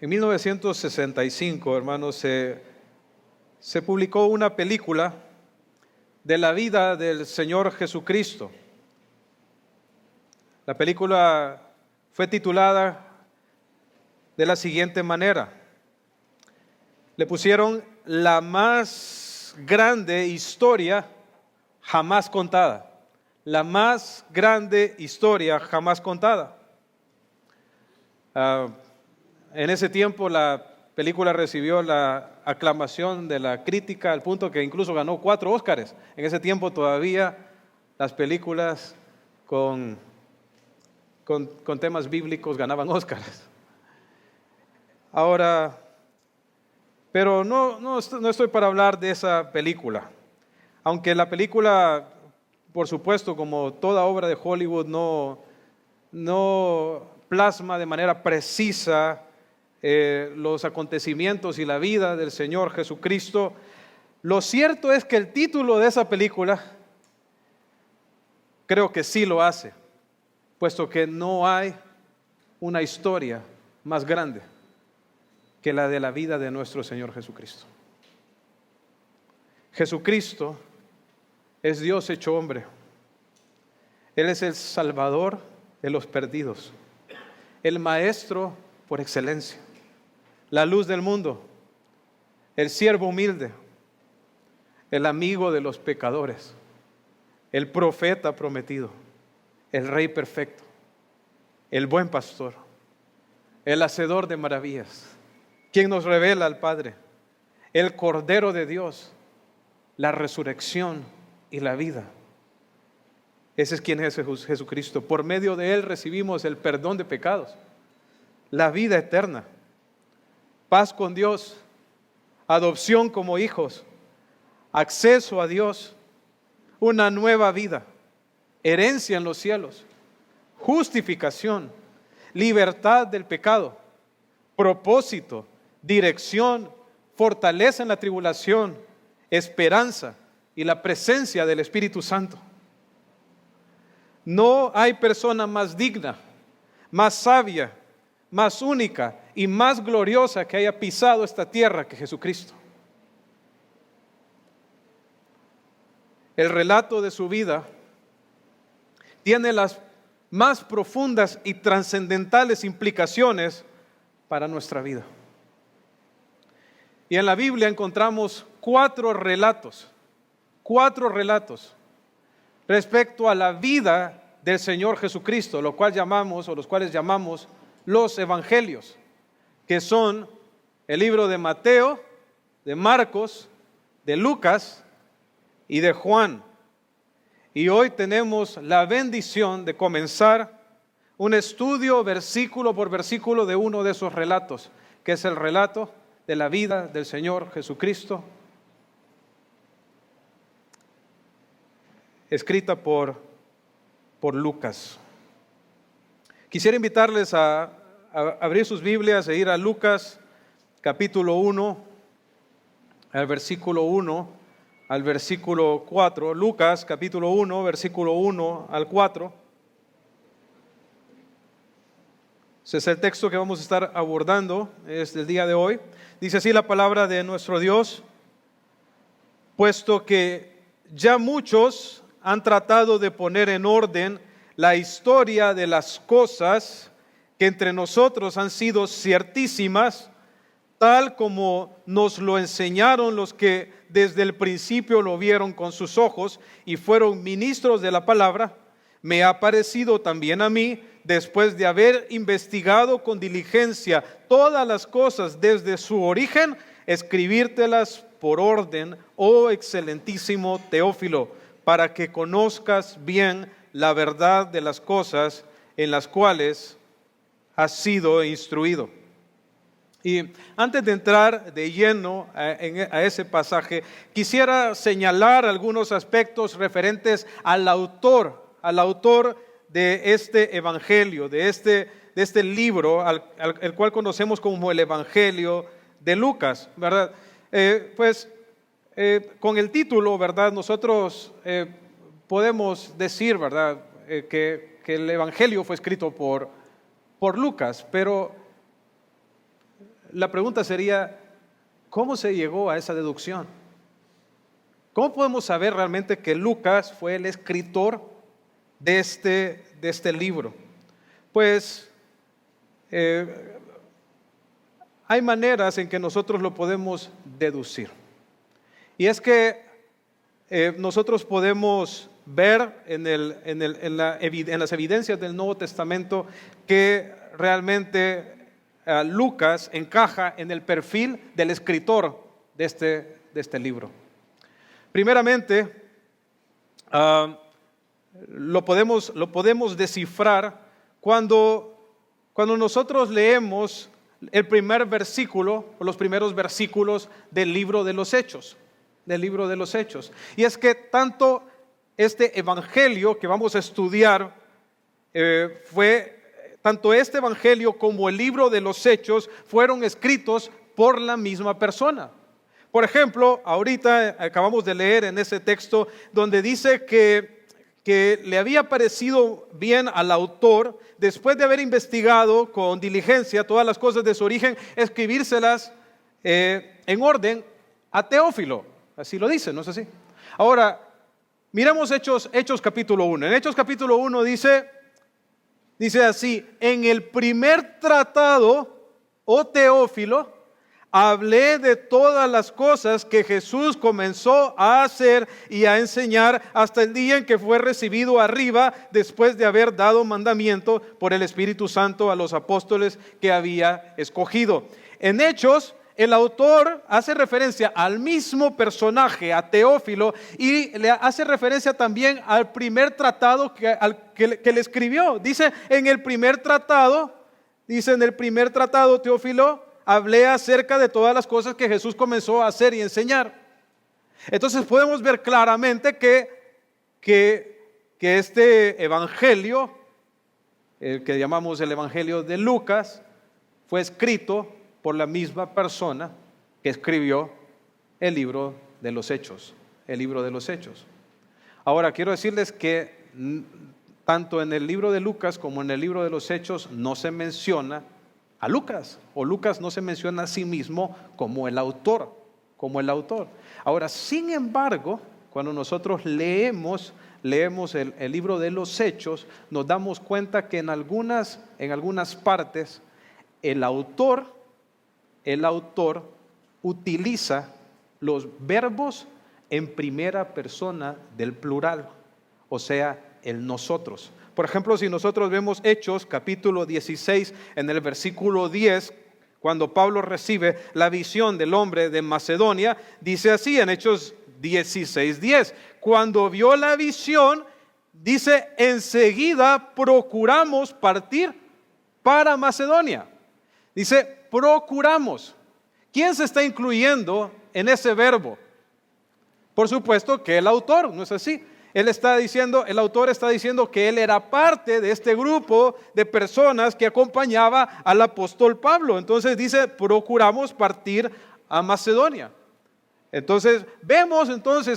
En 1965, hermanos, se publicó una película de la vida del Señor Jesucristo. La película fue titulada de la siguiente manera. Le pusieron la más grande historia jamás contada. La más grande historia jamás contada. En ese tiempo la película recibió la aclamación de la crítica al punto que incluso ganó 4 Óscares. En ese tiempo todavía las películas con temas bíblicos ganaban Óscares. Ahora, pero no estoy para hablar de esa película. Aunque la película, por supuesto, como toda obra de Hollywood, no plasma de manera precisa los acontecimientos y la vida del Señor Jesucristo. Lo cierto es que el título de esa película creo que sí lo hace, puesto que no hay una historia más grande que la de la vida de nuestro Señor Jesucristo. Jesucristo es Dios hecho hombre. Él es el Salvador de los perdidos, el Maestro por excelencia, la luz del mundo, el siervo humilde, el amigo de los pecadores, el profeta prometido, el Rey perfecto, el buen pastor, el hacedor de maravillas, quien nos revela al Padre, el Cordero de Dios, la resurrección y la vida. Ese es quien es Jesucristo. Por medio de Él recibimos el perdón de pecados, la vida eterna, paz con Dios, adopción como hijos, acceso a Dios, una nueva vida, herencia en los cielos, justificación, libertad del pecado, propósito, dirección, fortaleza en la tribulación, esperanza y la presencia del Espíritu Santo. No hay persona más digna, más sabia, más única y más gloriosa que haya pisado esta tierra que Jesucristo. El relato de su vida tiene las más profundas y trascendentales implicaciones para nuestra vida. Y en la Biblia encontramos 4 relatos respecto a la vida del Señor Jesucristo, los cuales llamamos los evangelios, que son el libro de Mateo, de Marcos, de Lucas y de Juan. Y hoy tenemos la bendición de comenzar un estudio versículo por versículo de uno de esos relatos, que es el relato de la vida del Señor Jesucristo, escrita por Lucas. Quisiera invitarles a abrir sus Biblias e ir a Lucas capítulo 1, al versículo 1 al versículo 4. Lucas capítulo 1, versículo 1 al 4. Ese es el texto que vamos a estar abordando el día de hoy. Dice así la palabra de nuestro Dios: puesto que ya muchos han tratado de poner en orden la historia de las cosas que entre nosotros han sido ciertísimas, tal como nos lo enseñaron los que desde el principio lo vieron con sus ojos y fueron ministros de la palabra, me ha parecido también a mí, después de haber investigado con diligencia todas las cosas desde su origen, escribírtelas por orden, oh excelentísimo Teófilo, para que conozcas bien la verdad de las cosas en las cuales has sido instruido. Y antes de entrar de lleno a ese pasaje, quisiera señalar algunos aspectos referentes al autor de este evangelio, de este libro, el cual conocemos como el Evangelio de Lucas, ¿verdad? Con el título, ¿verdad? Nosotros podemos decir, ¿verdad? Que el Evangelio fue escrito por Lucas, pero la pregunta sería, ¿cómo se llegó a esa deducción? ¿Cómo podemos saber realmente que Lucas fue el escritor de este libro? Pues hay maneras en que nosotros lo podemos deducir. Y es que nosotros podemos ver en las evidencias del Nuevo Testamento que realmente Lucas encaja en el perfil del escritor de este libro. Primeramente, lo podemos descifrar cuando nosotros leemos el primer versículo o los primeros versículos del libro de los Hechos. Y es que tanto este evangelio que vamos a estudiar tanto este evangelio como el libro de los Hechos fueron escritos por la misma persona. Por ejemplo, ahorita acabamos de leer en ese texto donde dice que le había parecido bien al autor, después de haber investigado con diligencia todas las cosas de su origen, escribírselas en orden a Teófilo. Así lo dice, ¿no es así? Ahora, miremos Hechos capítulo 1. En Hechos capítulo 1 dice así: en el primer tratado, oh Teófilo, hablé de todas las cosas que Jesús comenzó a hacer y a enseñar hasta el día en que fue recibido arriba, después de haber dado mandamiento por el Espíritu Santo a los apóstoles que había escogido. En Hechos, el autor hace referencia al mismo personaje, a Teófilo, y le hace referencia también al primer tratado que le escribió. Dice, en el primer tratado, Teófilo, hablé acerca de todas las cosas que Jesús comenzó a hacer y enseñar. Entonces podemos ver claramente que este evangelio, el que llamamos el evangelio de Lucas, fue escrito por la misma persona que escribió el libro de los Hechos. Ahora, quiero decirles que tanto en el libro de Lucas como en el libro de los Hechos no se menciona a Lucas, o Lucas no se menciona a sí mismo como el autor. Ahora, sin embargo, cuando nosotros leemos el libro de los Hechos, nos damos cuenta que en algunas partes el autor utiliza los verbos en primera persona del plural, o sea, el nosotros. Por ejemplo, si nosotros vemos Hechos capítulo 16 en el versículo 10, cuando Pablo recibe la visión del hombre de Macedonia, dice así en Hechos 16:10, cuando vio la visión, dice, enseguida procuramos partir para Macedonia. Dice, procuramos. ¿Quién se está incluyendo en ese verbo? Por supuesto que el autor, ¿no es así? El autor está diciendo que él era parte de este grupo de personas que acompañaba al apóstol Pablo. Entonces dice, procuramos partir a Macedonia. Entonces vemos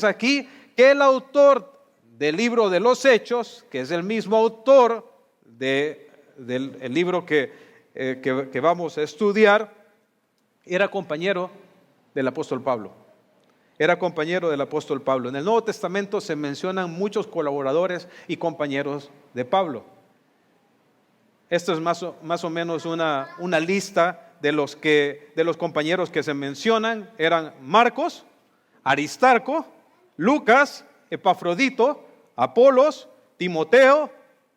aquí que el autor del libro de los Hechos, que es el mismo autor del libro que vamos a estudiar, era compañero del apóstol Pablo. En el Nuevo Testamento se mencionan muchos colaboradores y compañeros de Pablo. Esto es más o menos una lista de los compañeros que se mencionan. Eran Marcos, Aristarco, Lucas, Epafrodito, Apolos, Timoteo,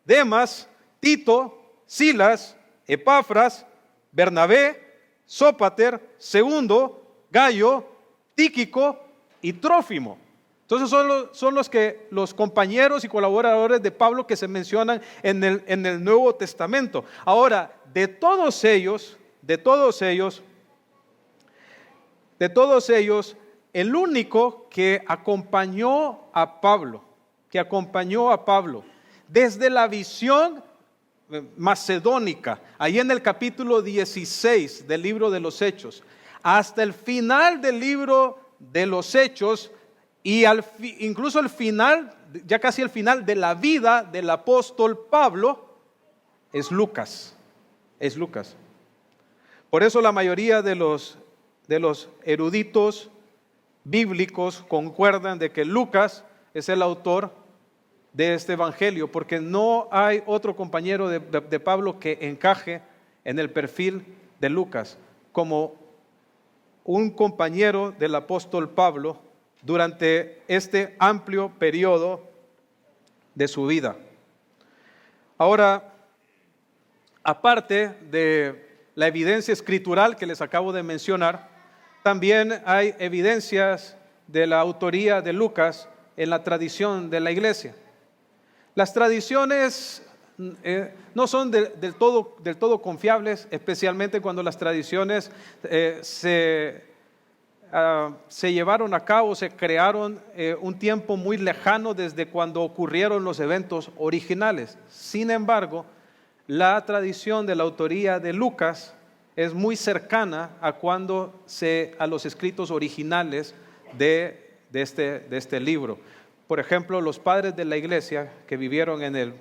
Demas, Tito, Silas, Epafras, Bernabé, Sópater, Segundo, Gayo, Tíquico y Trófimo. Entonces son los compañeros y colaboradores de Pablo que se mencionan en el Nuevo Testamento. Ahora, de todos ellos, el único que acompañó a Pablo desde la visión macedónica, ahí en el capítulo 16 del libro de los Hechos, hasta el final del libro de los Hechos y incluso el final, ya casi el final de la vida del apóstol Pablo, es Lucas. Por eso la mayoría de los eruditos bíblicos concuerdan de que Lucas es el autor de este evangelio, porque no hay otro compañero de Pablo que encaje en el perfil de Lucas como un compañero del apóstol Pablo durante este amplio periodo de su vida. Ahora, aparte de la evidencia escritural que les acabo de mencionar, también hay evidencias de la autoría de Lucas en la tradición de la iglesia. Las tradiciones no son del todo confiables, especialmente cuando las tradiciones se llevaron a cabo, se crearon un tiempo muy lejano desde cuando ocurrieron los eventos originales. Sin embargo, la tradición de la autoría de Lucas es muy cercana a los escritos originales de este libro. Por ejemplo, los padres de la iglesia que vivieron en el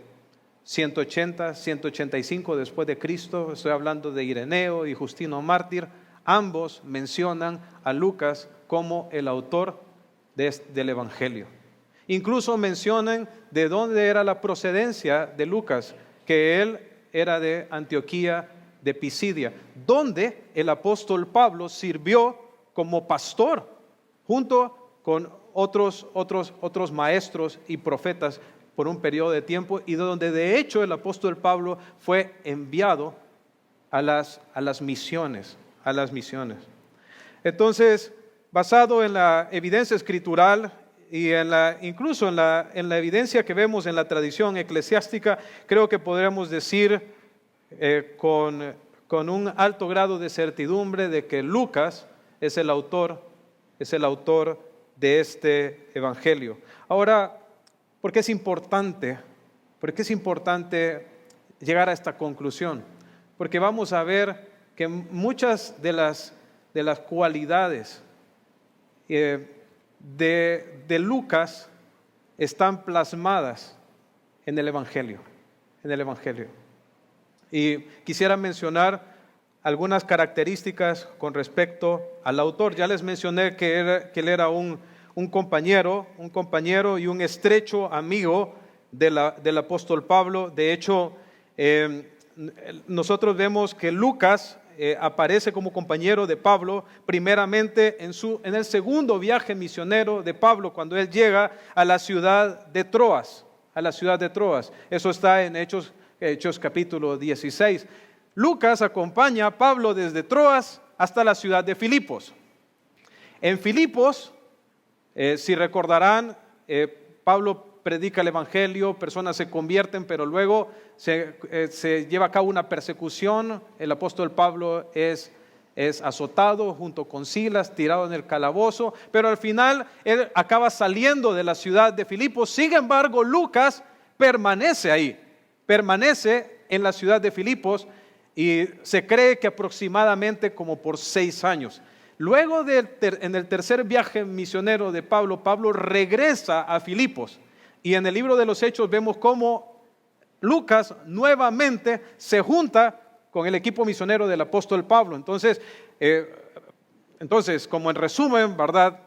180, 185 después de Cristo, estoy hablando de Ireneo y Justino Mártir, ambos mencionan a Lucas como el autor del Evangelio. Incluso mencionan de dónde era la procedencia de Lucas, que él era de Antioquía de Pisidia, donde el apóstol Pablo sirvió como pastor junto con otros maestros y profetas por un periodo de tiempo, y donde de hecho el apóstol Pablo fue enviado a las misiones. Entonces, basado en la evidencia escritural y incluso en la evidencia que vemos en la tradición eclesiástica, creo que podríamos decir con un alto grado de certidumbre de que Lucas es el autor de este evangelio. Ahora, ¿por qué es importante llegar a esta conclusión? Porque vamos a ver que muchas de las cualidades de Lucas están plasmadas en el evangelio. Y quisiera mencionar algunas características con respecto al autor. Ya les mencioné que él era un compañero y un estrecho amigo del apóstol Pablo. De hecho, nosotros vemos que Lucas aparece como compañero de Pablo primeramente en el segundo viaje misionero de Pablo, cuando él llega a la ciudad de Troas. Eso está en Hechos capítulo 16. Lucas acompaña a Pablo desde Troas hasta la ciudad de Filipos. En Filipos, si recordarán, Pablo predica el evangelio, personas se convierten, pero luego se lleva a cabo una persecución. El apóstol Pablo es azotado junto con Silas, tirado en el calabozo, pero al final él acaba saliendo de la ciudad de Filipos. Sin embargo, Lucas permanece ahí, permanece en la ciudad de Filipos, y se cree que aproximadamente como por 6 años. Luego en el tercer viaje misionero de Pablo regresa a Filipos, y en el libro de los Hechos vemos cómo Lucas nuevamente se junta con el equipo misionero del apóstol Pablo. Entonces, como en resumen, ¿verdad?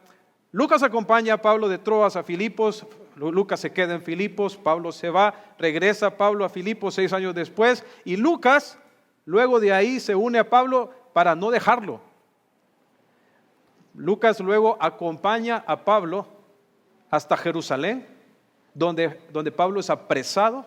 Lucas acompaña a Pablo de Troas a Filipos. Lucas se queda en Filipos, Pablo se va, regresa Pablo a Filipos 6 años después, y Lucas luego de ahí se une a Pablo para no dejarlo. Lucas luego acompaña a Pablo hasta Jerusalén, donde Pablo es apresado,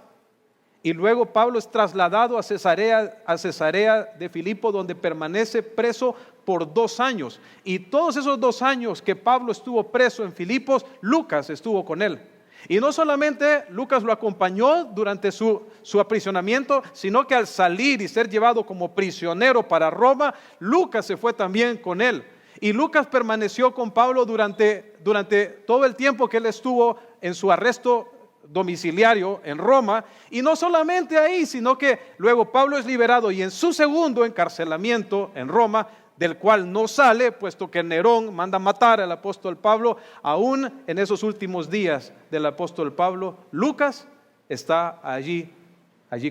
y luego Pablo es trasladado a Cesarea de Filipo, donde permanece preso por 2 años. Y todos esos 2 años que Pablo estuvo preso en Filipos, Lucas estuvo con él. Y no solamente Lucas lo acompañó durante su aprisionamiento, sino que al salir y ser llevado como prisionero para Roma, Lucas se fue también con él. Y Lucas permaneció con Pablo durante todo el tiempo que él estuvo en su arresto domiciliario en Roma. Y no solamente ahí, sino que luego Pablo es liberado, y en su segundo encarcelamiento en Roma, del cual no sale, puesto que Nerón manda matar al apóstol Pablo, aún en esos últimos días del apóstol Pablo, Lucas está allí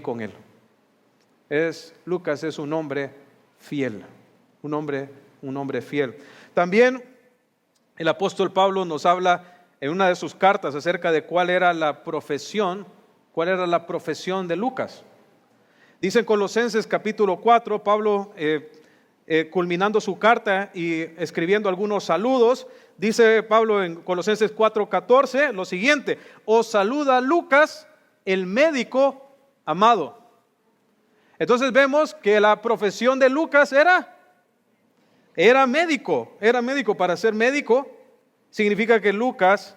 con él. Lucas es un hombre fiel. Un hombre fiel. También el apóstol Pablo nos habla en una de sus cartas acerca de cuál era la profesión de Lucas. Dice en Colosenses capítulo 4, Pablo culminando su carta y escribiendo algunos saludos, dice Pablo en Colosenses 4:14 lo siguiente: os saluda Lucas, el médico amado. Entonces vemos que la profesión de Lucas era médico. Para ser médico significa que Lucas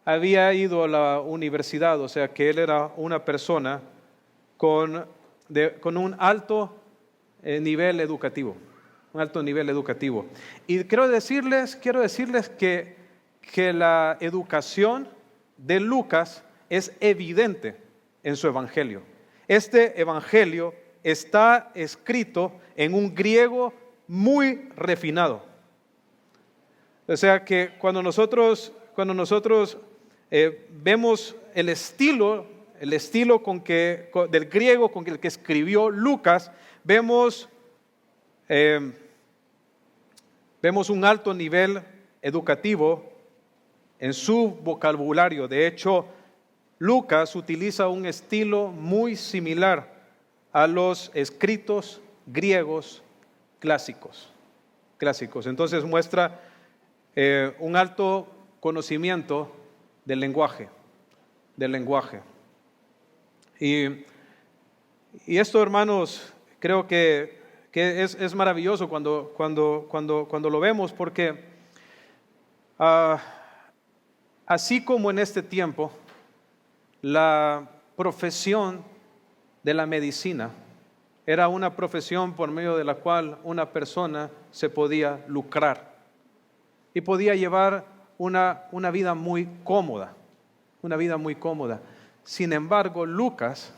había ido a la universidad, o sea que él era una persona con un alto nivel educativo. Un alto nivel educativo. Y quiero decirles que la educación de Lucas es evidente en su evangelio. Este evangelio está escrito en un griego muy refinado. O sea que cuando nosotros vemos el estilo del griego con el que escribió Lucas, vemos un alto nivel educativo en su vocabulario. De hecho, Lucas utiliza un estilo muy similar a los escritos griegos clásicos. Entonces muestra un alto conocimiento del lenguaje. Y esto, hermanos, creo que es maravilloso cuando lo vemos, porque así como en este tiempo la profesión de la medicina era una profesión por medio de la cual una persona se podía lucrar y podía llevar una vida muy cómoda, Sin embargo, Lucas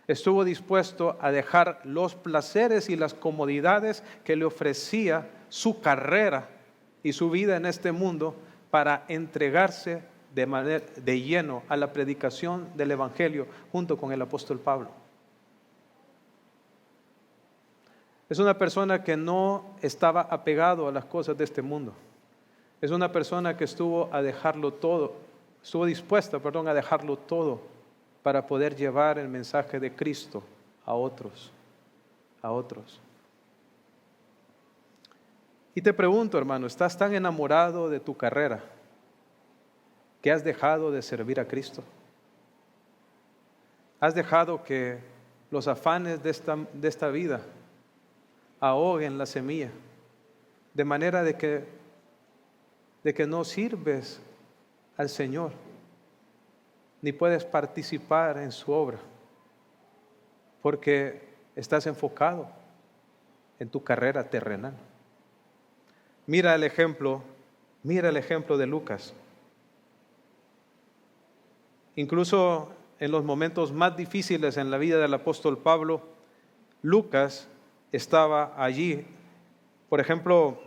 estuvo dispuesto a dejar los placeres y las comodidades que le ofrecía su carrera y su vida en este mundo para entregarse de lleno a la predicación del evangelio junto con el apóstol Pablo. Es una persona que no estaba apegado a las cosas de este mundo. Es una persona que estuvo dispuesta a dejarlo todo para poder llevar el mensaje de Cristo a otros. Y te pregunto, hermano, ¿estás tan enamorado de tu carrera que has dejado de servir a Cristo? ¿Has dejado que los afanes de esta vida ahoguen la semilla, de manera de que no sirves al Señor, ni puedes participar en su obra, porque estás enfocado en tu carrera terrenal? Mira el ejemplo de Lucas. Incluso en los momentos más difíciles en la vida del apóstol Pablo, Lucas estaba allí. Por ejemplo,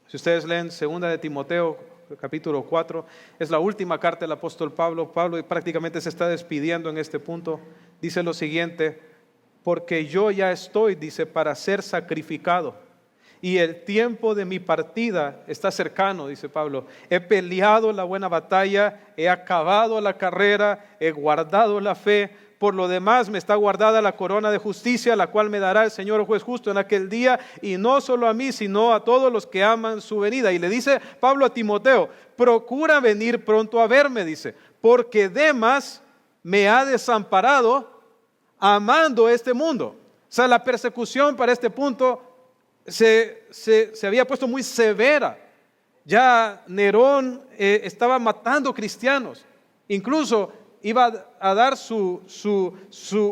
si ustedes leen 2 de Timoteo, capítulo 4, es la última carta del apóstol Pablo. Pablo prácticamente se está despidiendo en este punto. Dice lo siguiente: porque yo ya estoy, dice, para ser sacrificado, y el tiempo de mi partida está cercano, dice Pablo. He peleado la buena batalla, he acabado la carrera, he guardado la fe. Por lo demás me está guardada la corona de justicia, la cual me dará el Señor juez justo en aquel día, y no solo a mí, sino a todos los que aman su venida. Y le dice Pablo a Timoteo: procura venir pronto a verme, dice, porque Demas me ha desamparado amando este mundo. O sea, la persecución para este punto se había puesto muy severa. Ya Nerón estaba matando cristianos. Incluso iba a dar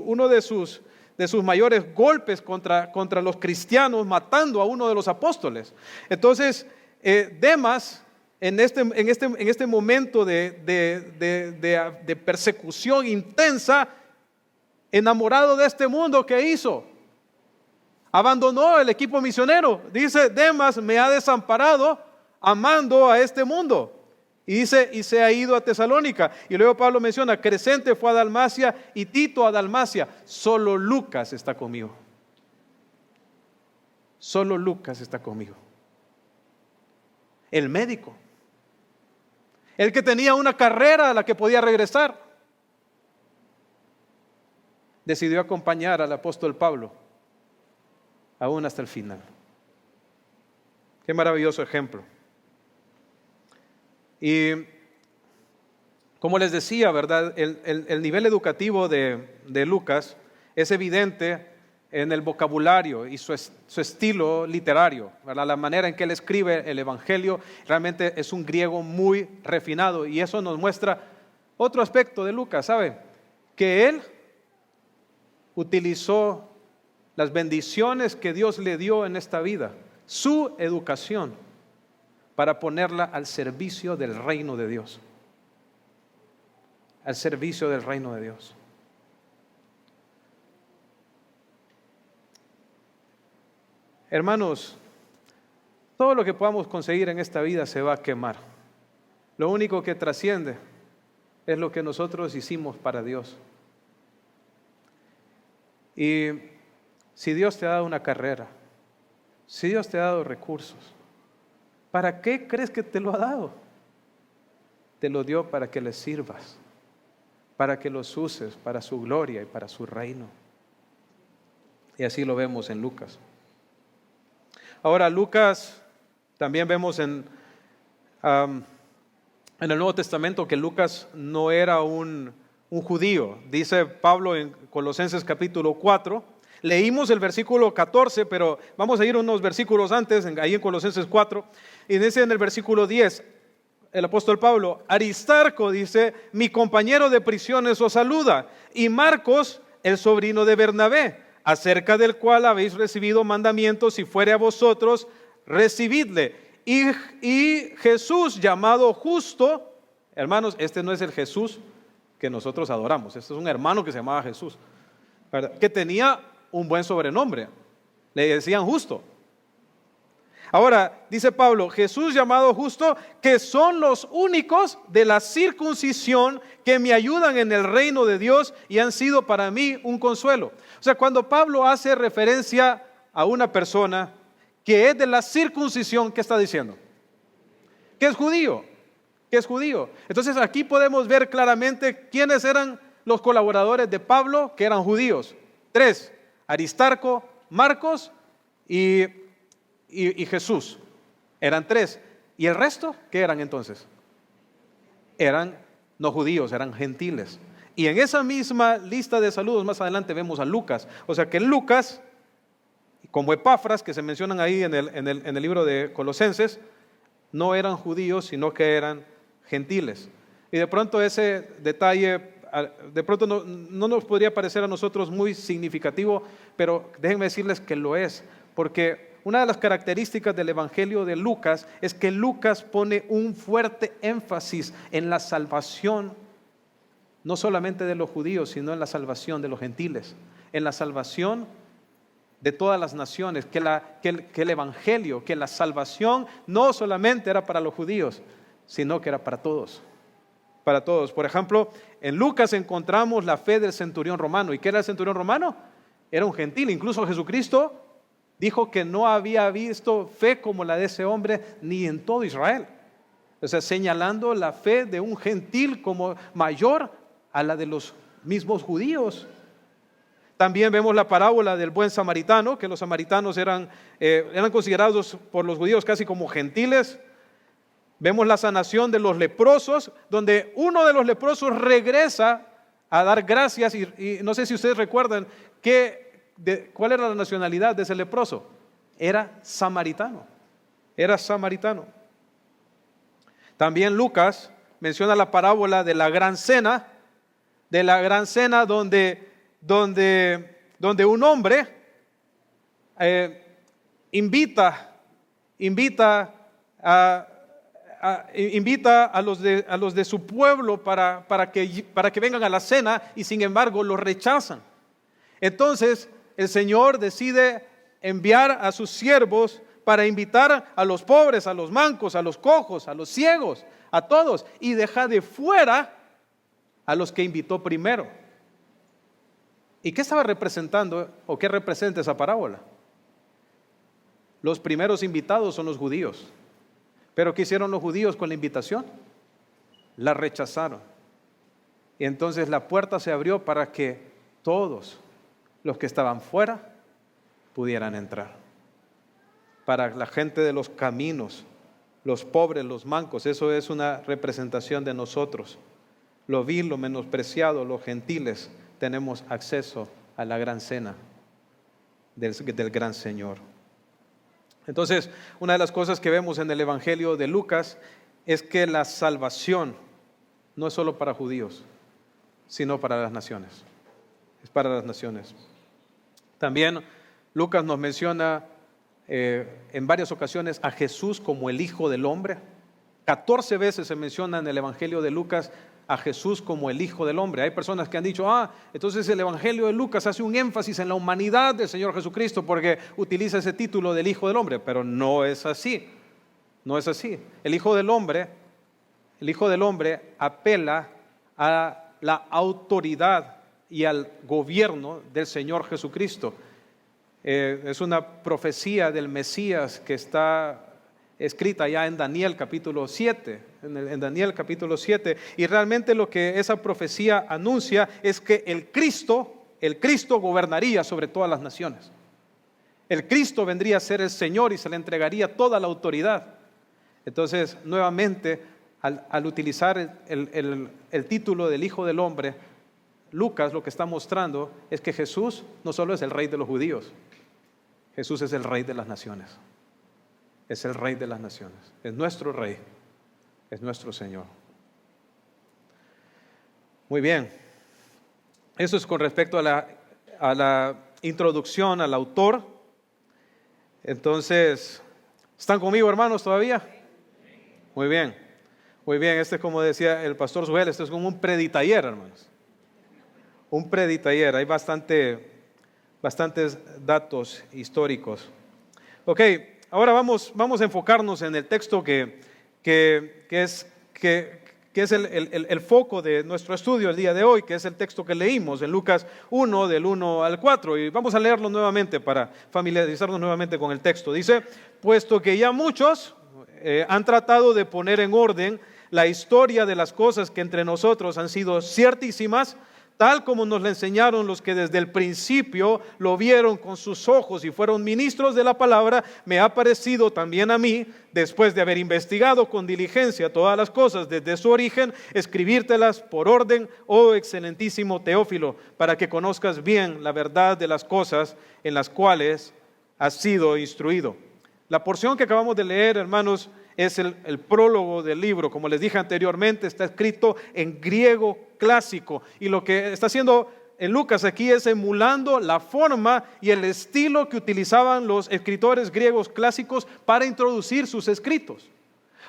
uno de sus mayores golpes contra los cristianos, matando a uno de los apóstoles. Entonces, Demas, en este momento de persecución intensa, enamorado de este mundo, ¿qué hizo? Abandonó el equipo misionero. Dice: Demas me ha desamparado amando a este mundo. Y dice: y se ha ido a Tesalónica. Y luego Pablo menciona: Crescente fue a Dalmacia y Tito a Dalmacia. Solo Lucas está conmigo. solo Lucas está conmigo. El médico, el que tenía una carrera a la que podía regresar, decidió acompañar al apóstol Pablo aún hasta el final. Qué maravilloso ejemplo. Y como les decía, ¿verdad? El nivel educativo de Lucas es evidente en el vocabulario y su estilo literario, ¿verdad? La manera en que él escribe el Evangelio realmente es un griego muy refinado, y eso nos muestra otro aspecto de Lucas, ¿sabe? Que él utilizó las bendiciones que Dios le dio en esta vida, su educación, para ponerla al servicio del reino de Dios. Al servicio del reino de Dios. Hermanos, todo lo que podamos conseguir en esta vida se va a quemar. Lo único que trasciende es lo que nosotros hicimos para Dios. Y si Dios te ha dado una carrera, si Dios te ha dado recursos, ¿para qué crees que te lo ha dado? Te lo dio para que le sirvas, para que los uses para su gloria y para su reino. Y así lo vemos en Lucas. Ahora, Lucas, también vemos en el Nuevo Testamento que Lucas no era un judío. Dice Pablo en Colosenses capítulo 4. Leímos el versículo 14, pero vamos a ir unos versículos antes, ahí en Colosenses 4. Y dice en el versículo 10, el apóstol Pablo: Aristarco, dice, mi compañero de prisiones os saluda, y Marcos, el sobrino de Bernabé, acerca del cual habéis recibido mandamientos, si fuere a vosotros, recibidle. Y Jesús, llamado Justo, hermanos, este no es el Jesús que nosotros adoramos, este es un hermano que se llamaba Jesús, ¿verdad? Que tenía un buen sobrenombre, le decían Justo. Ahora, dice Pablo, Jesús llamado Justo, que son los únicos de la circuncisión que me ayudan en el reino de Dios y han sido para mí un consuelo. O sea, cuando Pablo hace referencia a una persona que es de la circuncisión, ¿qué está diciendo? Que es judío, que es judío. Entonces aquí podemos ver claramente quiénes eran los colaboradores de Pablo que eran judíos. 3, Aristarco, Marcos y Jesús. Eran 3. ¿Y el resto qué eran entonces? Eran no judíos, eran gentiles. Y en esa misma lista de saludos más adelante vemos a Lucas. O sea que Lucas, como Epafras, que se mencionan ahí en el libro de Colosenses, no eran judíos, sino que eran gentiles. Y de pronto ese detalle, de pronto no nos podría parecer a nosotros muy significativo, pero déjenme decirles que lo es, porque una de las características del Evangelio de Lucas es que Lucas pone un fuerte énfasis en la salvación, no solamente de los judíos, sino en la salvación de los gentiles, en la salvación de todas las naciones, que el Evangelio, que la salvación no solamente era para los judíos, sino que era para todos. Para todos. Por ejemplo, en Lucas encontramos la fe del centurión romano. ¿Y qué era el centurión romano? Era un gentil. Incluso Jesucristo dijo que no había visto fe como la de ese hombre ni en todo Israel. O sea, señalando la fe de un gentil como mayor a la de los mismos judíos. También vemos la parábola del buen samaritano, que los samaritanos eran considerados por los judíos casi como gentiles. Vemos la sanación de los leprosos, donde uno de los leprosos regresa a dar gracias y no sé si ustedes recuerdan ¿cuál era la nacionalidad de ese leproso? Era samaritano. Era samaritano. También Lucas menciona la parábola de la gran cena, donde un hombre invita a los de su pueblo para que vengan a la cena, y sin embargo los rechazan. Entonces el Señor decide enviar a sus siervos para invitar a los pobres, a los mancos, a los cojos, a los ciegos, a todos, y deja de fuera a los que invitó primero. ¿Y qué estaba representando o qué representa esa parábola? los primeros invitados son los judíos. Pero ¿qué hicieron los judíos con la invitación? La rechazaron. Y entonces la puerta se abrió para que todos los que estaban fuera pudieran entrar. Para la gente de los caminos, los pobres, los mancos, eso es una representación de nosotros. Lo vil, lo menospreciado, los gentiles, tenemos acceso a la gran cena del gran Señor. Entonces, una de las cosas que vemos en el Evangelio de Lucas es que la salvación no es solo para judíos, sino para las naciones. Es para las naciones. También Lucas nos menciona en varias ocasiones a Jesús como el Hijo del Hombre. 14 veces se menciona en el Evangelio de Lucas a Jesús como el Hijo del Hombre. Hay personas que han dicho, entonces el Evangelio de Lucas hace un énfasis en la humanidad del Señor Jesucristo porque utiliza ese título del Hijo del Hombre, pero no es así. No es así. El Hijo del Hombre apela a la autoridad y al gobierno del Señor Jesucristo. Es una profecía del Mesías que está escrita ya en Daniel capítulo 7, en Daniel capítulo 7, y realmente lo que esa profecía anuncia es que el Cristo gobernaría sobre todas las naciones. El Cristo vendría a ser el Señor y se le entregaría toda la autoridad. Entonces, nuevamente, al utilizar el título del Hijo del Hombre, Lucas lo que está mostrando es que Jesús no solo es el Rey de los judíos, Jesús es el Rey de las naciones. Es el Rey de las naciones, es nuestro Rey, es nuestro Señor. Muy bien, eso es con respecto a la introducción al autor. Entonces, ¿están conmigo, hermanos, todavía? Muy bien, este es como decía el pastor Suel, este es como un preditaller, hermanos. Un preditaller, hay bastantes datos históricos. Ok. Ahora vamos a enfocarnos en el texto que es el foco de nuestro estudio el día de hoy, que es el texto que leímos en Lucas 1, del 1 al 4. Y vamos a leerlo nuevamente para familiarizarnos nuevamente con el texto. Dice, puesto que ya muchos han tratado de poner en orden la historia de las cosas que entre nosotros han sido ciertísimas, tal como nos la enseñaron los que desde el principio lo vieron con sus ojos y fueron ministros de la palabra, me ha parecido también a mí, después de haber investigado con diligencia todas las cosas desde su origen, escribírtelas por orden, oh excelentísimo Teófilo, para que conozcas bien la verdad de las cosas en las cuales has sido instruido. La porción que acabamos de leer, hermanos, es el prólogo del libro. Como les dije anteriormente, está escrito en griego clásico, y lo que está haciendo en Lucas aquí es emulando la forma y el estilo que utilizaban los escritores griegos clásicos para introducir sus escritos.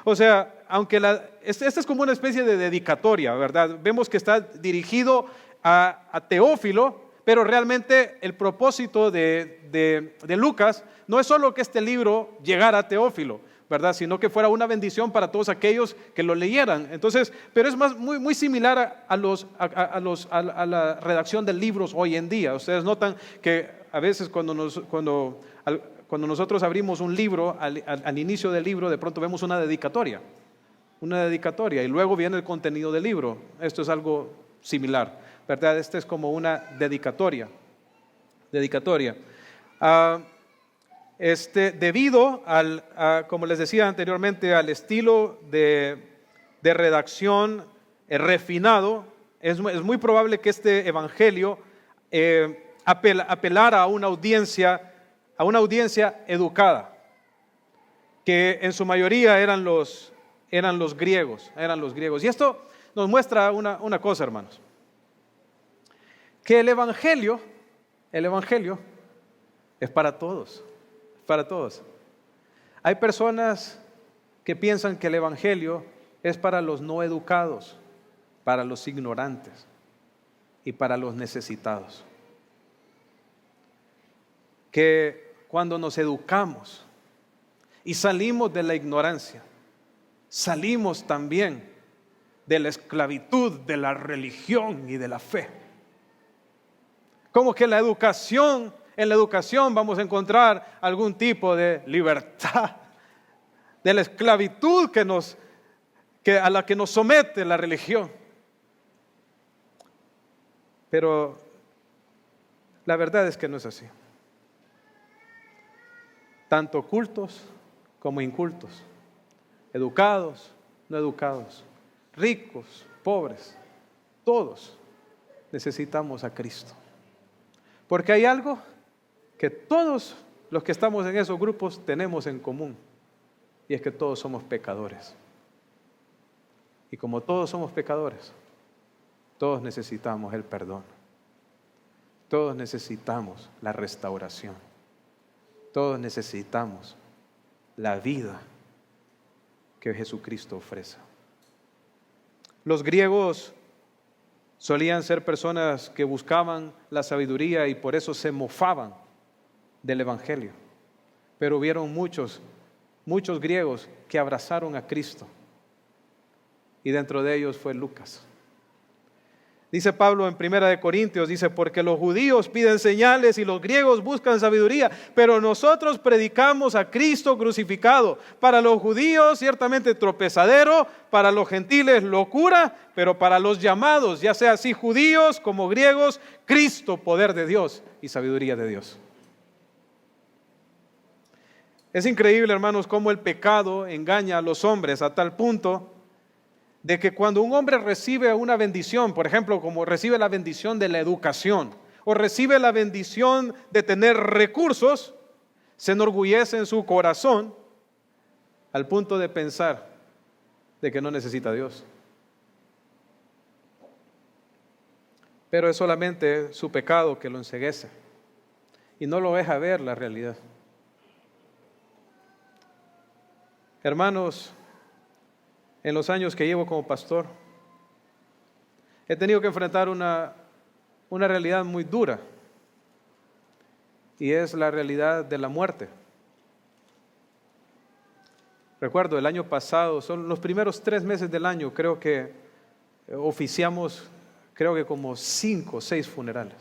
O sea, aunque esta es como una especie de dedicatoria, ¿verdad? Vemos que está dirigido a Teófilo, pero realmente el propósito de Lucas no es solo que este libro llegara a Teófilo, ¿verdad? Sino que fuera una bendición para todos aquellos que lo leyeran. Entonces, pero es muy similar a la redacción de libros hoy en día. Ustedes notan que a veces cuando nosotros abrimos un libro, al inicio del libro, de pronto vemos una dedicatoria, y luego viene el contenido del libro. Esto es algo similar, ¿verdad? Este es como una dedicatoria. Debido como les decía anteriormente, al estilo de redacción refinado, es muy probable que este evangelio apelara a una audiencia educada, que en su mayoría eran los griegos. Y esto nos muestra una cosa, hermanos, que el evangelio es para todos. Para todos. Hay personas que piensan que el evangelio es para los no educados, para los ignorantes y para los necesitados. Que cuando nos educamos y salimos de la ignorancia, salimos también de la esclavitud, de la religión y de la fe. Como que la educación En la educación vamos a encontrar algún tipo de libertad, de la esclavitud a la que nos somete la religión. Pero la verdad es que no es así. Tanto cultos como incultos, educados, no educados, ricos, pobres, todos necesitamos a Cristo. Porque hay algo que todos los que estamos en esos grupos tenemos en común, y es que todos somos pecadores. Y como todos somos pecadores, todos necesitamos el perdón. Todos necesitamos la restauración. Todos necesitamos la vida que Jesucristo ofrece. Los griegos solían ser personas que buscaban la sabiduría y por eso se mofaban del Evangelio. Pero hubieron muchos griegos que abrazaron a Cristo. Y dentro de ellos fue Lucas. Dice Pablo en 1 Corintios, dice, porque los judíos piden señales y los griegos buscan sabiduría, pero nosotros predicamos a Cristo crucificado. Para los judíos ciertamente tropezadero, para los gentiles locura, pero para los llamados, ya sea así judíos como griegos, Cristo poder de Dios y sabiduría de Dios. Es increíble, hermanos, cómo el pecado engaña a los hombres a tal punto de que cuando un hombre recibe una bendición, por ejemplo, como recibe la bendición de la educación o recibe la bendición de tener recursos, se enorgullece en su corazón al punto de pensar de que no necesita a Dios. Pero es solamente su pecado que lo enceguece y no lo deja ver la realidad. Hermanos, en los años que llevo como pastor, he tenido que enfrentar una realidad muy dura, y es la realidad de la muerte. Recuerdo el año pasado, son los primeros 3 meses del año, creo que oficiamos, como 5 o 6 funerales.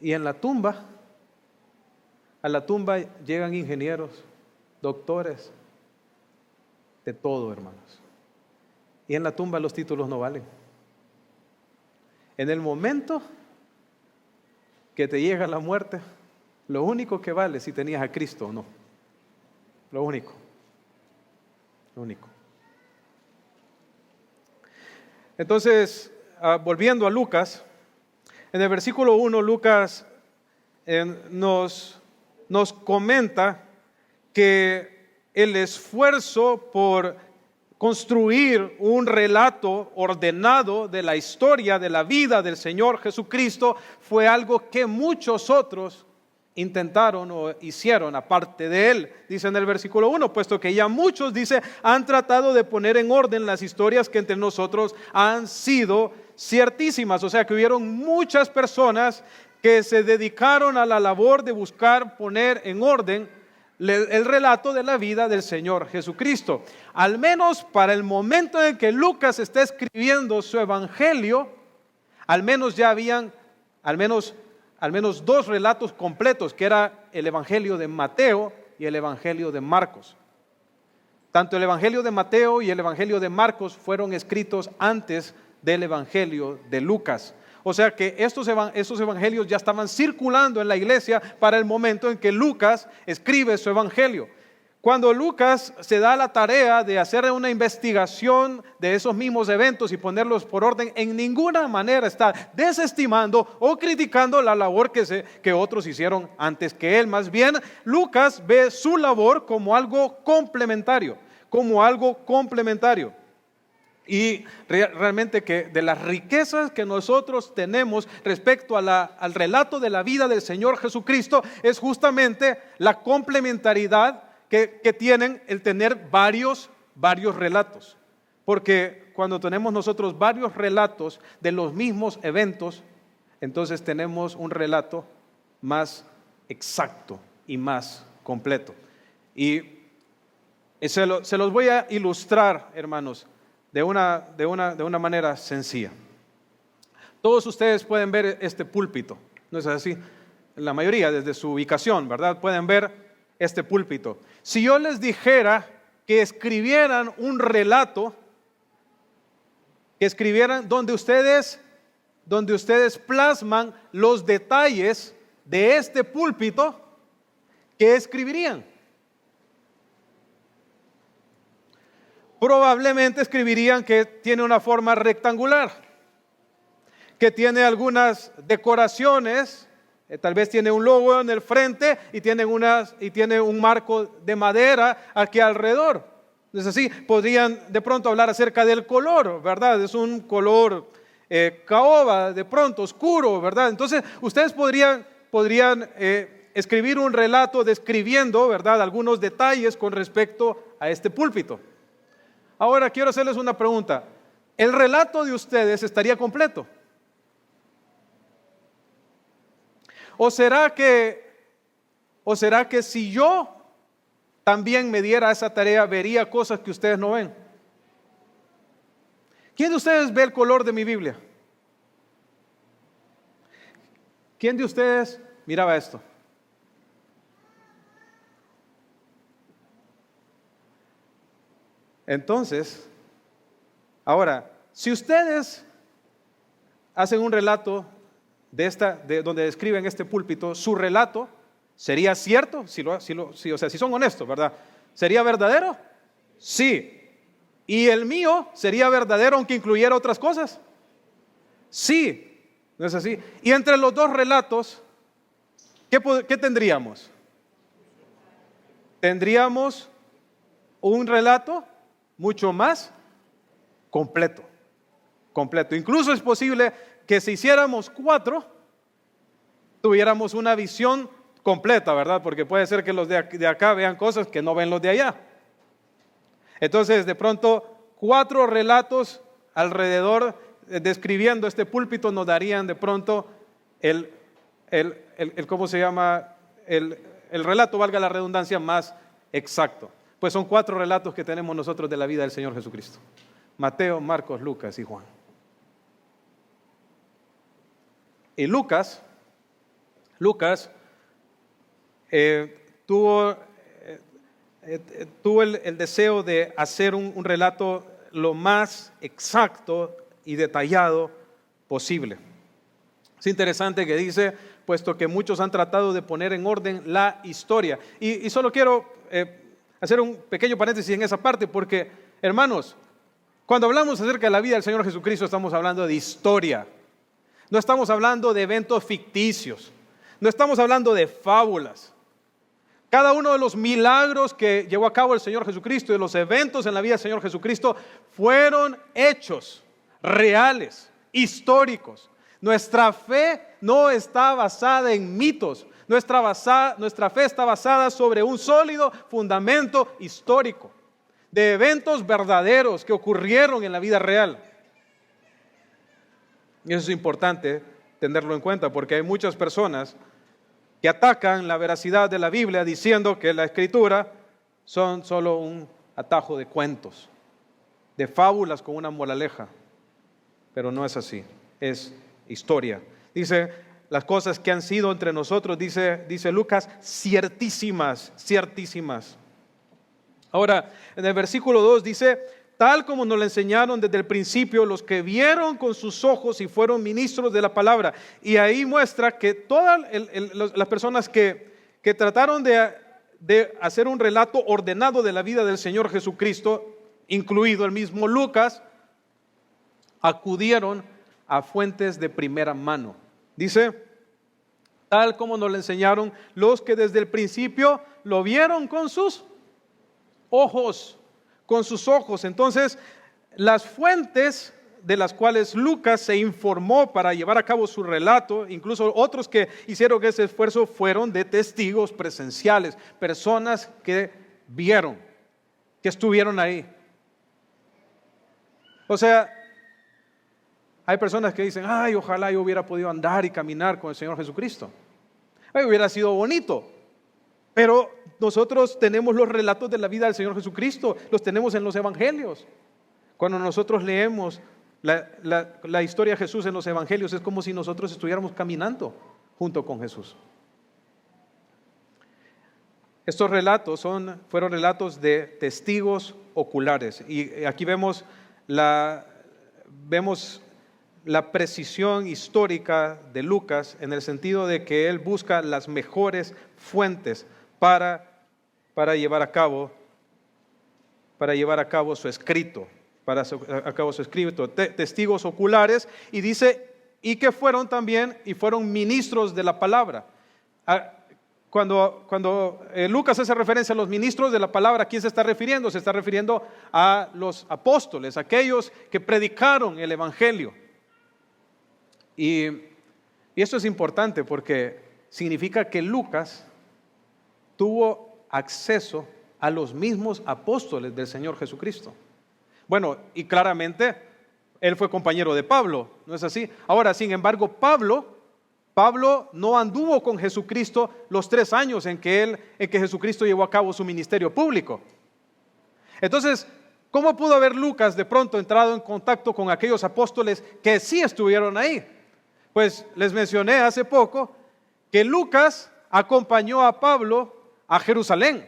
Y a la tumba llegan ingenieros, doctores, de todo, hermanos. Y en la tumba los títulos no valen. En el momento que te llega la muerte, lo único que vale es si tenías a Cristo o no. Lo único. Entonces, volviendo a Lucas, en el versículo 1, Lucas nos comenta que el esfuerzo por construir un relato ordenado de la historia de la vida del Señor Jesucristo fue algo que muchos otros intentaron o hicieron aparte de él. Dice en el versículo 1, puesto que ya muchos, dice, han tratado de poner en orden las historias que entre nosotros han sido ciertísimas. O sea que hubieron muchas personas que se dedicaron a la labor de buscar poner en orden el relato de la vida del Señor Jesucristo. Al menos para el momento en que Lucas está escribiendo su evangelio, al menos ya habían al menos 2 relatos completos, que era el evangelio de Mateo y el evangelio de Marcos. Tanto el evangelio de Mateo y el evangelio de Marcos fueron escritos antes del evangelio de Lucas. O sea que estos evangelios ya estaban circulando en la iglesia para el momento en que Lucas escribe su evangelio. Cuando Lucas se da la tarea de hacer una investigación de esos mismos eventos y ponerlos por orden, en ninguna manera está desestimando o criticando la labor que otros hicieron antes que él. Más bien, Lucas ve su labor como algo complementario. Y realmente que de las riquezas que nosotros tenemos respecto al relato de la vida del Señor Jesucristo es justamente la complementariedad que tienen el tener varios relatos. Porque cuando tenemos nosotros varios relatos de los mismos eventos, entonces tenemos un relato más exacto y más completo. Y se los voy a ilustrar, hermanos, de una manera sencilla. Todos ustedes pueden ver este púlpito, ¿no es así? La mayoría desde su ubicación, ¿verdad? Pueden ver este púlpito. Si yo les dijera que escribieran un relato, que escribieran donde ustedes plasman los detalles de este púlpito, ¿qué escribirían? Probablemente escribirían que tiene una forma rectangular, que tiene algunas decoraciones, tal vez tiene un logo en el frente y tiene un marco de madera aquí alrededor. Es así, podrían de pronto hablar acerca del color, ¿verdad? Es un color caoba, de pronto oscuro, ¿verdad? Entonces ustedes podrían escribir un relato describiendo, ¿verdad?, algunos detalles con respecto a este púlpito. Ahora quiero hacerles una pregunta. ¿El relato de ustedes estaría completo? ¿O será que si yo también me diera esa tarea, vería cosas que ustedes no ven? ¿Quién de ustedes ve el color de mi Biblia? ¿Quién de ustedes miraba esto? Entonces, ahora, si ustedes hacen un relato de donde describen este púlpito, su relato sería cierto, si son honestos, ¿verdad? ¿Sería verdadero? Sí. ¿Y el mío sería verdadero aunque incluyera otras cosas? Sí. ¿No es así? Y entre los dos relatos, ¿qué tendríamos? Tendríamos un relato mucho más completo. Incluso es posible que si hiciéramos 4, tuviéramos una visión completa, ¿verdad? Porque puede ser que los de acá vean cosas que no ven los de allá. Entonces, de pronto, 4 relatos alrededor describiendo este púlpito nos darían de pronto ¿cómo se llama? El relato, valga la redundancia, más exacto. Pues son 4 relatos que tenemos nosotros de la vida del Señor Jesucristo: Mateo, Marcos, Lucas y Juan. Y Lucas tuvo el deseo de hacer un relato lo más exacto y detallado posible. Es interesante que dice, puesto que muchos han tratado de poner en orden la historia. Y solo quiero hacer un pequeño paréntesis en esa parte, porque, hermanos, cuando hablamos acerca de la vida del Señor Jesucristo, estamos hablando de historia. No estamos hablando de eventos ficticios. No estamos hablando de fábulas. Cada uno de los milagros que llevó a cabo el Señor Jesucristo y de los eventos en la vida del Señor Jesucristo fueron hechos reales, históricos. Nuestra fe no está basada en mitos. Nuestra fe está basada sobre un sólido fundamento histórico de eventos verdaderos que ocurrieron en la vida real. Y eso es importante tenerlo en cuenta, porque hay muchas personas que atacan la veracidad de la Biblia diciendo que la Escritura son solo un atajo de cuentos, de fábulas con una moraleja. Pero no es así, es historia. Dice, las cosas que han sido entre nosotros, dice Lucas, ciertísimas. Ahora, en el versículo 2 dice, tal como nos lo enseñaron desde el principio los que vieron con sus ojos y fueron ministros de la palabra. Y ahí muestra que todas las personas que trataron de hacer un relato ordenado de la vida del Señor Jesucristo, incluido el mismo Lucas, acudieron a fuentes de primera mano. Dice, tal como nos lo enseñaron los que desde el principio lo vieron con sus ojos. Entonces, las fuentes de las cuales Lucas se informó para llevar a cabo su relato, incluso otros que hicieron ese esfuerzo, fueron de testigos presenciales, personas que vieron, que estuvieron ahí. O sea, hay personas que dicen, ay, ojalá yo hubiera podido andar y caminar con el Señor Jesucristo. Ay, hubiera sido bonito. Pero nosotros tenemos los relatos de la vida del Señor Jesucristo, los tenemos en los evangelios. Cuando nosotros leemos La historia de Jesús en los evangelios es como si nosotros estuviéramos caminando junto con Jesús. Estos relatos fueron relatos de testigos oculares. Y aquí vemos la precisión histórica de Lucas en el sentido de que él busca las mejores fuentes para llevar a cabo su escrito. Testigos oculares, y dice, y que fueron ministros de la palabra. Cuando Lucas hace referencia a los ministros de la palabra, ¿a quién se está refiriendo? Se está refiriendo a los apóstoles, aquellos que predicaron el evangelio. Y esto es importante porque significa que Lucas tuvo acceso a los mismos apóstoles del Señor Jesucristo. Bueno, y claramente él fue compañero de Pablo, ¿no es así? Ahora, sin embargo, Pablo no anduvo con Jesucristo los 3 años en que Jesucristo llevó a cabo su ministerio público. Entonces, ¿cómo pudo haber Lucas de pronto entrado en contacto con aquellos apóstoles que sí estuvieron ahí? Pues les mencioné hace poco que Lucas acompañó a Pablo a Jerusalén.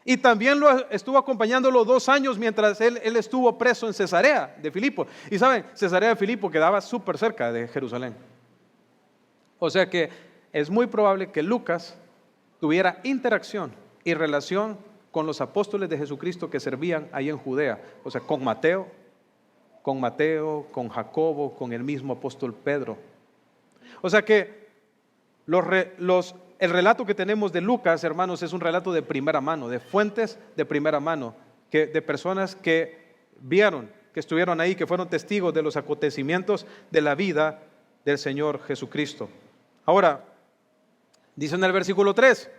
Y también estuvo acompañándolo 2 años mientras él estuvo preso en Cesarea de Filipo. Y saben, Cesarea de Filipo quedaba súper cerca de Jerusalén. O sea que es muy probable que Lucas tuviera interacción y relación con los apóstoles de Jesucristo que servían ahí en Judea. O sea, con Mateo, con Jacobo, con el mismo apóstol Pedro. O sea que el relato que tenemos de Lucas, hermanos, es un relato de primera mano, de fuentes de primera mano, de personas que vieron, que estuvieron ahí, que fueron testigos de los acontecimientos de la vida del Señor Jesucristo. Ahora, dice en el versículo 3,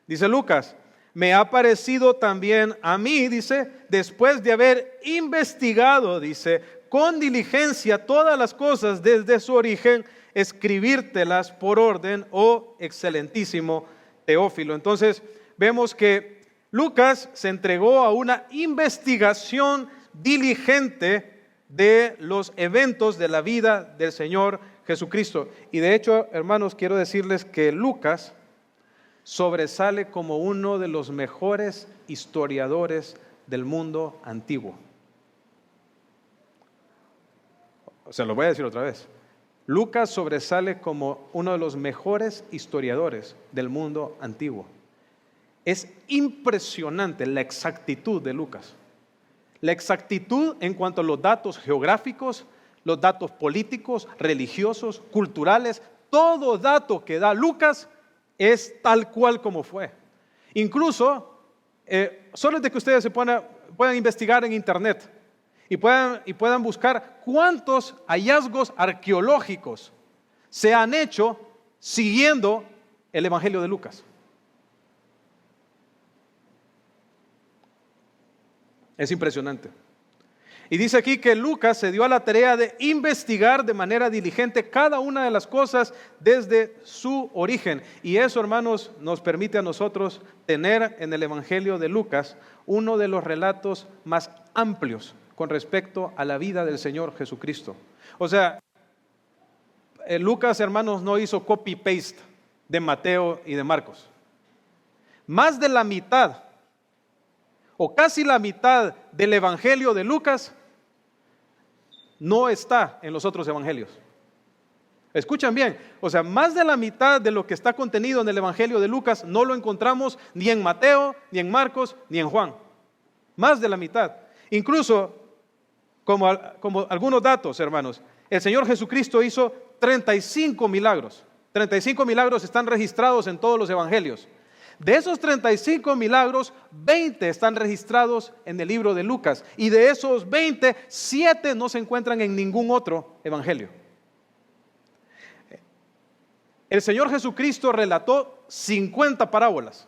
dice Lucas, me ha parecido también a mí, dice, después de haber investigado, dice, con diligencia todas las cosas desde su origen, escribírtelas por orden, oh excelentísimo Teófilo. Entonces, vemos que Lucas se entregó a una investigación diligente de los eventos de la vida del Señor Jesucristo. Y de hecho, hermanos, quiero decirles que Lucas sobresale como uno de los mejores historiadores del mundo antiguo. Se lo voy a decir otra vez. Lucas sobresale como uno de los mejores historiadores del mundo antiguo. Es impresionante la exactitud de Lucas. La exactitud en cuanto a los datos geográficos, los datos políticos, religiosos, culturales, todo dato que da Lucas es tal cual como fue. Incluso, solo es de que ustedes puedan investigar en internet y puedan buscar cuántos hallazgos arqueológicos se han hecho siguiendo el Evangelio de Lucas. Es impresionante. Y dice aquí que Lucas se dio a la tarea de investigar de manera diligente cada una de las cosas desde su origen. Y eso, hermanos, nos permite a nosotros tener en el Evangelio de Lucas uno de los relatos más amplios con respecto a la vida del Señor Jesucristo. O sea, Lucas, hermanos, no hizo copy-paste de Mateo y de Marcos. Más de la mitad, o casi la mitad del Evangelio de Lucas no está en los otros evangelios. Escuchan bien, o sea, más de la mitad de lo que está contenido en el Evangelio de Lucas no lo encontramos ni en Mateo, ni en Marcos, ni en Juan. Más de la mitad. Incluso, como algunos datos, hermanos, el Señor Jesucristo hizo 35 milagros. 35 milagros están registrados en todos los evangelios. De esos 35 milagros, 20 están registrados en el libro de Lucas. Y de esos 20, 7 no se encuentran en ningún otro evangelio. El Señor Jesucristo relató 50 parábolas.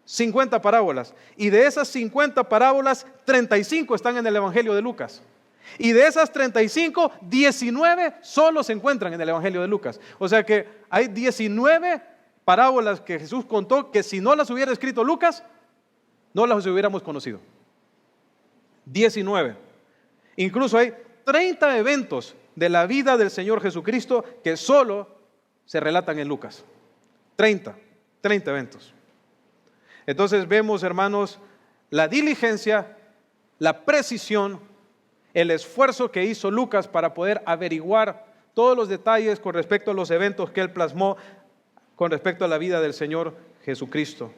50 parábolas. Y de esas 50 parábolas, 35 están en el evangelio de Lucas. Y de esas 35, 19 solo se encuentran en el evangelio de Lucas. O sea que hay 19 parábolas que Jesús contó que si no las hubiera escrito Lucas, no las hubiéramos conocido. 19. Incluso hay 30 eventos de la vida del Señor Jesucristo que solo se relatan en Lucas. 30 eventos. Entonces vemos, hermanos, la diligencia, la precisión, el esfuerzo que hizo Lucas para poder averiguar todos los detalles con respecto a los eventos que él plasmó con respecto a la vida del Señor Jesucristo.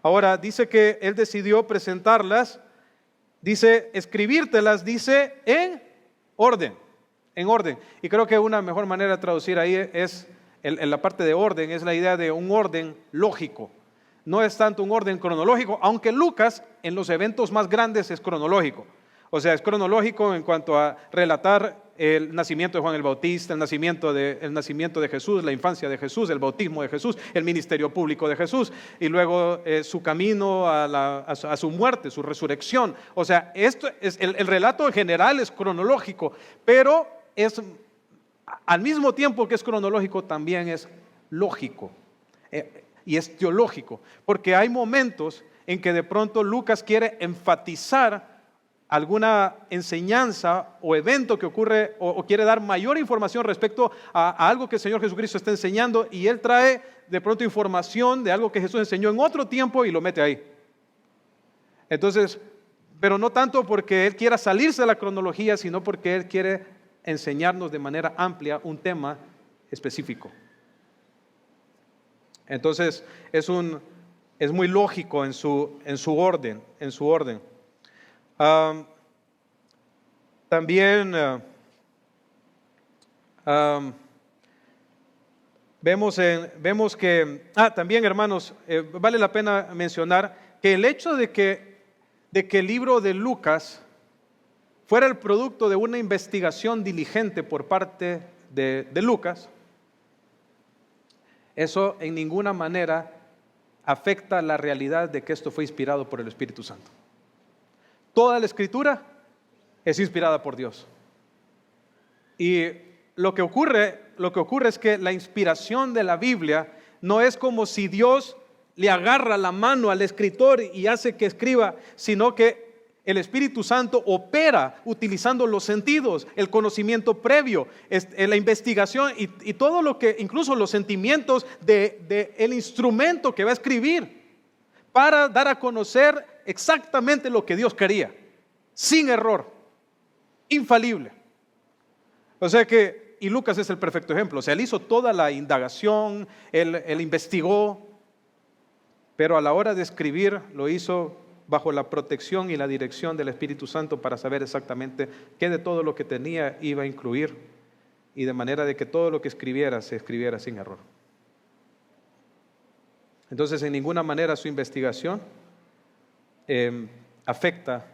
Ahora, dice que él decidió presentarlas, dice escribírtelas, dice en orden. Y creo que una mejor manera de traducir ahí es, en la parte de orden, es la idea de un orden lógico. No es tanto un orden cronológico, aunque Lucas en los eventos más grandes es cronológico. O sea, es cronológico en cuanto a relatar el nacimiento de Juan el Bautista, el nacimiento de Jesús, la infancia de Jesús, el bautismo de Jesús, el ministerio público de Jesús y luego su camino a su muerte, su resurrección. O sea, esto es el relato en general es cronológico, pero es al mismo tiempo que es cronológico también es lógico y es teológico, porque hay momentos en que de pronto Lucas quiere enfatizar alguna enseñanza o evento que ocurre o quiere dar mayor información respecto a algo que el Señor Jesucristo está enseñando, y él trae de pronto información de algo que Jesús enseñó en otro tiempo y lo mete ahí. Entonces, pero no tanto porque él quiera salirse de la cronología, sino porque él quiere enseñarnos de manera amplia un tema específico. Entonces, es muy lógico en su orden. También vemos que, también, hermanos, vale la pena mencionar que el hecho de que el libro de Lucas fuera el producto de una investigación diligente por parte de Lucas, eso en ninguna manera afecta la realidad de que esto fue inspirado por el Espíritu Santo. Toda la Escritura es inspirada por Dios. Y lo que ocurre es que la inspiración de la Biblia no es como si Dios le agarra la mano al escritor y hace que escriba, sino que el Espíritu Santo opera utilizando los sentidos, el conocimiento previo, la investigación y todo lo que, incluso los sentimientos del instrumento que va a escribir, para dar a conocer exactamente lo que Dios quería, sin error, infalible. O sea que, y Lucas es el perfecto ejemplo, o sea, él hizo toda la indagación, él investigó, pero a la hora de escribir lo hizo bajo la protección y la dirección del Espíritu Santo para saber exactamente qué de todo lo que tenía iba a incluir, y de manera de que todo lo que escribiera se escribiera sin error. Entonces, en ninguna manera su investigación afecta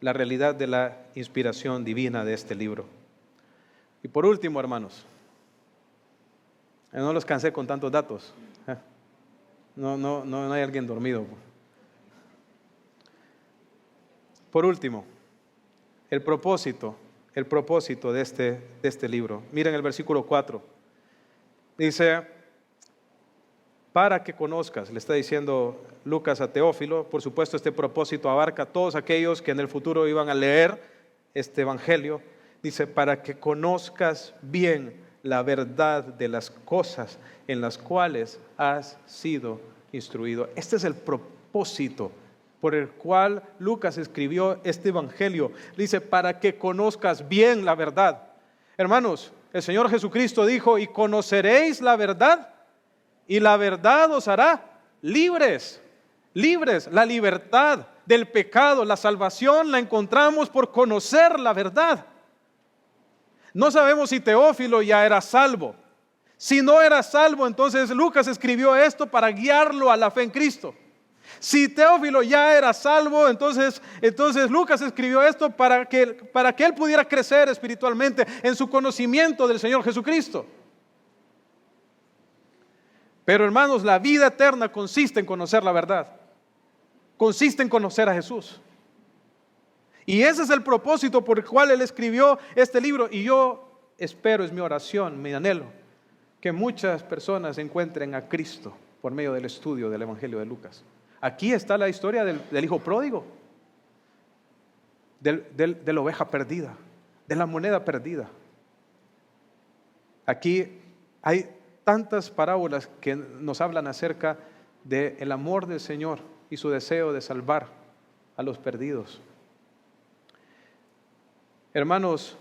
la realidad de la inspiración divina de este libro. Y por último, hermanos, no los cansé con tantos datos. No hay alguien dormido. Por último, el propósito de este libro. Miren el versículo 4. Dice, para que conozcas, le está diciendo Lucas a Teófilo. Por supuesto, este propósito abarca a todos aquellos que en el futuro iban a leer este evangelio. Dice, para que conozcas bien la verdad de las cosas en las cuales has sido instruido. Este es el propósito por el cual Lucas escribió este evangelio. Dice, para que conozcas bien la verdad. Hermanos, el Señor Jesucristo dijo, y conoceréis la verdad, y la verdad os hará libres. Libres, la libertad del pecado, la salvación la encontramos por conocer la verdad. No sabemos si Teófilo ya era salvo. Si no era salvo, entonces Lucas escribió esto para guiarlo a la fe en Cristo. Si Teófilo ya era salvo, entonces Lucas escribió esto para que él pudiera crecer espiritualmente en su conocimiento del Señor Jesucristo. Pero, hermanos, la vida eterna consiste en conocer la verdad. Consiste en conocer a Jesús. Y ese es el propósito por el cual él escribió este libro. Y yo espero, es mi oración, mi anhelo, que muchas personas encuentren a Cristo por medio del estudio del Evangelio de Lucas. Aquí está la historia del hijo pródigo, de la oveja perdida, de la moneda perdida. Aquí hay tantas parábolas que nos hablan acerca del amor del Señor y su deseo de salvar a los perdidos. Hermanos,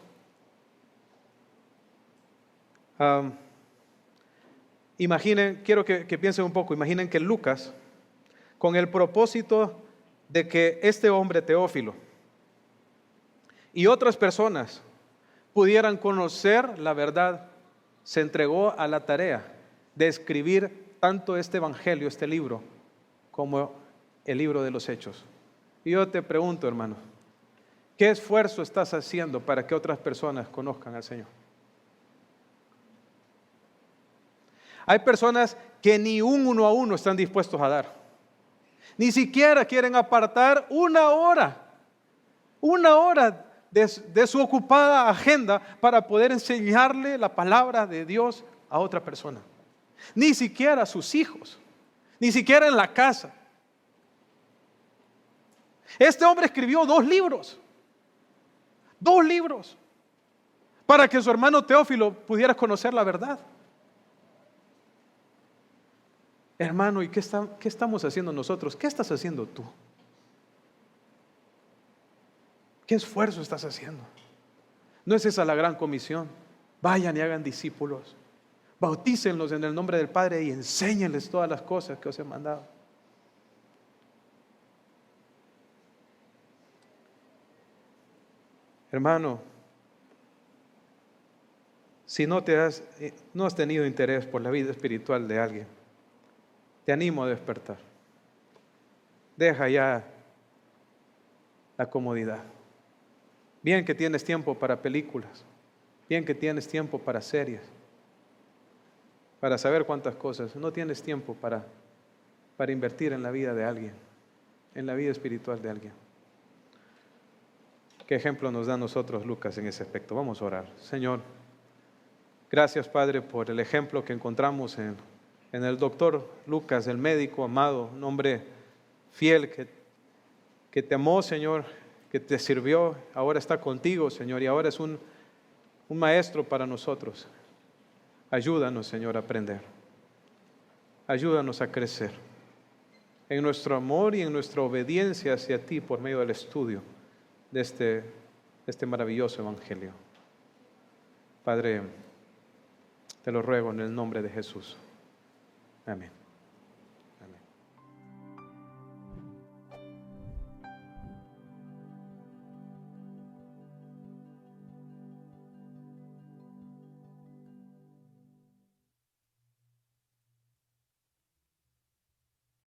imaginen, quiero que piensen un poco, imaginen que Lucas, con el propósito de que este hombre Teófilo y otras personas pudieran conocer la verdad, se entregó a la tarea de escribir tanto este evangelio, este libro, como el libro de los Hechos. Y yo te pregunto, hermano, ¿qué esfuerzo estás haciendo para que otras personas conozcan al Señor? Hay personas que ni un uno a uno están dispuestos a dar. Ni siquiera quieren apartar una hora de su ocupada agenda para poder enseñarle la palabra de Dios a otra persona. Ni siquiera a sus hijos, ni siquiera en la casa. Este hombre escribió 2 libros, para que su hermano Teófilo pudiera conocer la verdad. Hermano, ¿y qué estamos haciendo nosotros? ¿Qué estás haciendo tú? ¿Qué esfuerzo estás haciendo? ¿No es esa la gran comisión? Vayan y hagan discípulos, bautícenlos en el nombre del Padre y enséñenles todas las cosas que os he mandado. Hermano, si no has tenido interés por la vida espiritual de alguien, te animo a despertar. Deja ya la comodidad. Bien que tienes tiempo para películas, bien que tienes tiempo para series, para saber cuántas cosas. No tienes tiempo para invertir en la vida de alguien, en la vida espiritual de alguien. ¿Qué ejemplo nos da a nosotros Lucas en ese aspecto? Vamos a orar. Señor, gracias, Padre, por el ejemplo que encontramos en el doctor Lucas, el médico amado, un hombre fiel que te amó, Señor, que te sirvió, ahora está contigo, Señor, y ahora es un maestro para nosotros. Ayúdanos, Señor, a aprender. Ayúdanos a crecer en nuestro amor y en nuestra obediencia hacia ti por medio del estudio de este maravilloso evangelio. Padre, te lo ruego en el nombre de Jesús. Amén.